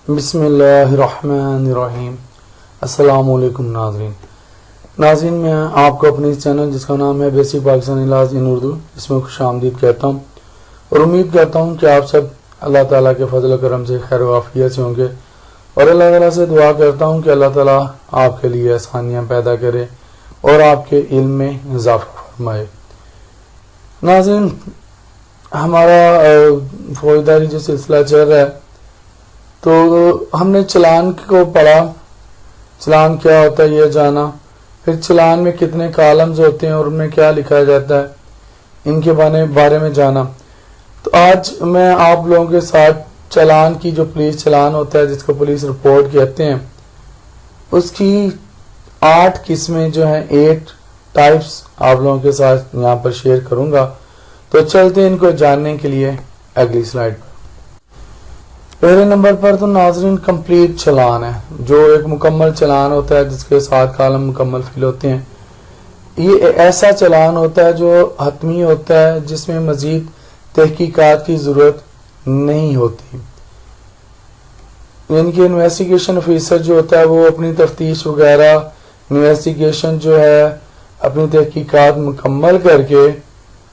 بسم اللہ الرحمن الرحیم۔ السلام علیکم ناظرین، میں آپ کو اپنے چینل جس کا نام ہے بیسک پاکستانی لاز ان اردو، اس میں خوش آمدید کہتا ہوں اور امید کرتا ہوں کہ آپ سب اللہ تعالیٰ کے فضل و کرم سے خیر و عافیت سے ہوں گے، اور اللہ تعالیٰ سے دعا کرتا ہوں کہ اللہ تعالیٰ آپ کے لیے آسانیاں پیدا کرے اور آپ کے علم میں اضافہ فرمائے۔ ناظرین، ہمارا فوجداری جو سلسلہ چل رہا ہے، تو ہم نے چلان کو پڑھا، چلان کیا ہوتا ہے یہ جانا، پھر چلان میں کتنے کالمز ہوتے ہیں اور ان میں کیا لکھا جاتا ہے ان کے بارے میں جانا۔ تو آج میں آپ لوگوں کے ساتھ چلان کی جو پولیس چلان ہوتا ہے جس کو پولیس رپورٹ کہتے ہیں، اس کی 8 قسمیں جو ہیں 8 ٹائپس آپ لوگوں کے ساتھ یہاں پر شیئر کروں گا۔ تو چلتے ہیں ان کو جاننے کے لیے اگلی سلائیڈ پر۔ پہلے نمبر پر تو ناظرین کمپلیٹ چلان ہے، جو ایک مکمل چلان ہوتا ہے جس کے 7 کالم مکمل فل ہوتے ہیں۔ یہ ایسا چلان ہوتا ہے جو حتمی ہوتا ہے، جس میں مزید تحقیقات کی ضرورت نہیں ہوتی، یعنی کہ انویسٹیگیشن آفیسر جو ہوتا ہے وہ اپنی تفتیش وغیرہ انویسٹیگیشن جو ہے اپنی تحقیقات مکمل کر کے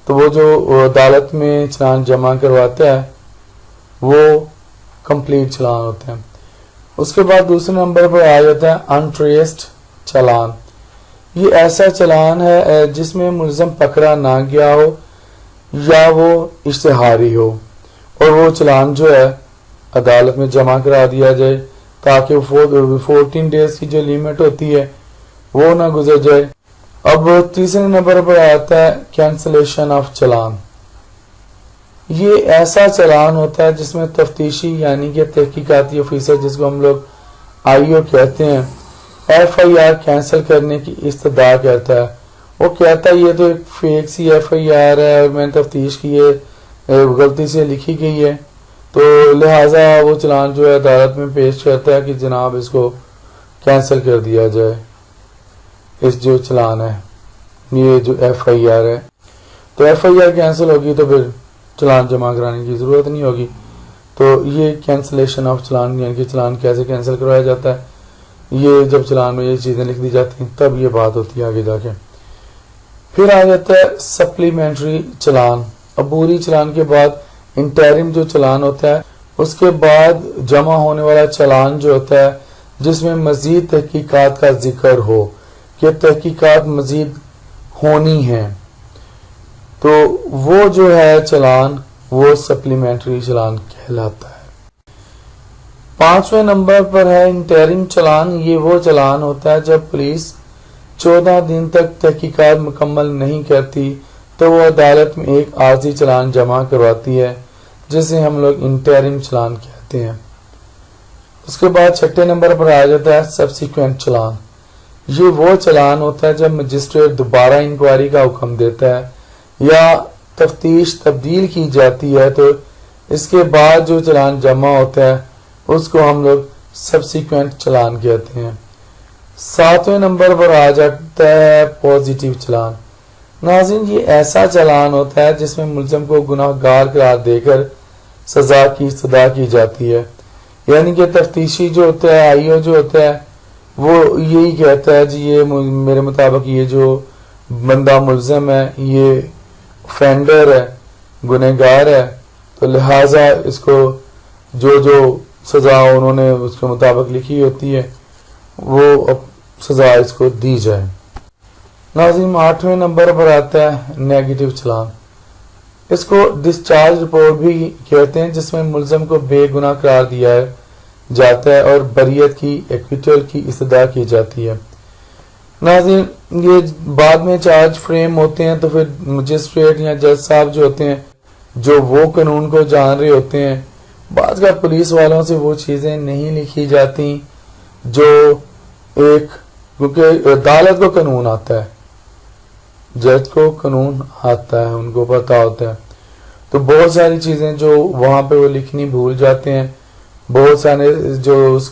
تو وہ جو عدالت میں چلان جمع کرواتا ہے وہ کمپلیٹ چلان ہوتے ہیں۔ اس کے بعد دوسرے نمبر پر آ جاتا ہے انٹریسڈ چلان۔ یہ ایسا چلان ہے جس میں ملزم پکڑا نہ گیا ہو یا وہ اشتہاری ہو، اور وہ چلان جو ہے عدالت میں جمع کرا دیا جائے تاکہ 14 ڈیز کی جو لیمٹ ہوتی ہے وہ نہ گزر جائے۔ اب تیسرے نمبر پر آتا ہے کینسلیشن آف چلان۔ یہ ایسا چلان ہوتا ہے جس میں تفتیشی یعنی کہ تحقیقاتی آفیسر جس کو ہم لوگ آئی او کہتے ہیں، FIR کینسل کرنے کی استدعا کرتا ہے۔ وہ کہتا ہے یہ تو ایک فیک سی FIR ہے اور میں نے تفتیش کی ہے، غلطی سے لکھی گئی ہے، تو لہٰذا وہ چلان جو ہے عدالت میں پیش کرتا ہے کہ جناب اس کو کینسل کر دیا جائے، اس جو چلان ہے یہ جو FIR ہے، تو FIR کینسل ہوگی تو پھر چلان جمع کرانے کی ضرورت نہیں ہوگی۔ تو یہ کینسلیشن آف چلان یعنی کہ چلان کیسے کینسل کروایا جاتا ہے، یہ جب چلان میں یہ چیزیں لکھ دی جاتی ہیں تب یہ بات ہوتی ہے آگے جا کے۔ پھر آ جاتا ہے سپلیمنٹری چلان۔ عبوری چلان کے بعد انٹرم جو چلان ہوتا ہے، اس کے بعد جمع ہونے والا چلان جو ہوتا ہے جس میں مزید تحقیقات کا ذکر ہو کہ تحقیقات مزید ہونی ہیں، تو وہ جو ہے چلان وہ سپلیمنٹری چلان کہلاتا ہے۔ 5ویں نمبر پر ہے انٹرم چلان۔ یہ وہ چلان ہوتا ہے جب پولیس 14 دن تک تحقیقات مکمل نہیں کرتی تو وہ عدالت میں ایک عارضی چلان جمع کرواتی ہے جسے ہم لوگ انٹرم چلان کہتے ہیں۔ اس کے بعد 6 نمبر پر آ جاتا ہے سبسیکوینٹ چلان۔ یہ وہ چلان ہوتا ہے جب مجسٹریٹ دوبارہ انکوائری کا حکم دیتا ہے یا تفتیش تبدیل کی جاتی ہے تو اس کے بعد جو چلان جمع ہوتا ہے اس کو ہم لوگ سبسیکوینٹ چلان کہتے ہیں۔ 7ویں نمبر پر آ جاتا ہے پازیٹیو چلان۔ ناظرین، یہ ایسا چلان ہوتا ہے جس میں ملزم کو گناہ گار قرار دے کر سزا کی استدعا کی جاتی ہے، یعنی کہ تفتیشی جو ہوتا ہے آئی او جو ہوتا ہے وہ یہی کہتا ہے جی یہ میرے مطابق یہ جو بندہ ملزم ہے یہ فینڈر ہے، گنہگار ہے، تو لہٰذا اس کو جو سزا انہوں نے اس کے مطابق لکھی ہوتی ہے وہ سزا اس کو دی جائے۔ ناظرین، 8ویں نمبر پر آتا ہے نیگیٹو چلان۔ اس کو ڈسچارج رپورٹ بھی کہتے ہیں، جس میں ملزم کو بے گناہ قرار دیا جاتا ہے اور بریت کی ایکویٹل کی استدعا کی جاتی ہے۔ ناظرین، یہ بعد میں چارج فریم ہوتے ہیں تو پھر مجسٹریٹ یا جج صاحب جو ہوتے ہیں جو وہ قانون کو جان رہے ہوتے ہیں، بعض کا پولیس والوں سے وہ چیزیں نہیں لکھی جاتی جو کیونکہ عدالت کو قانون آتا ہے، جج کو قانون آتا ہے، ان کو پتا ہوتا ہے، تو بہت ساری چیزیں جو وہاں پہ وہ لکھنی بھول جاتے ہیں، بہت سارے جو اس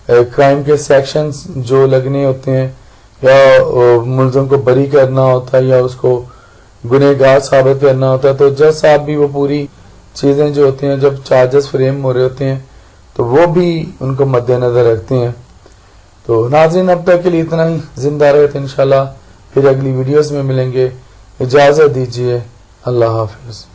کرائم کے سیکشنز جو لگنے ہوتے ہیں یا ملزم کو بری کرنا ہوتا ہے یا اس کو گنہگار ثابت کرنا ہوتا ہے، تو جج صاحب بھی وہ پوری چیزیں جو ہوتی ہیں جب چارجز فریم ہو رہے ہوتے ہیں تو وہ بھی ان کو مد نظر رکھتے ہیں. تو ناظرین اب تک کے لیے اتنا ہی. زندہ رہے تو انشاءاللہ پھر اگلی ویڈیوز میں ملیں گے. اجازت دیجیے. اللہ حافظ.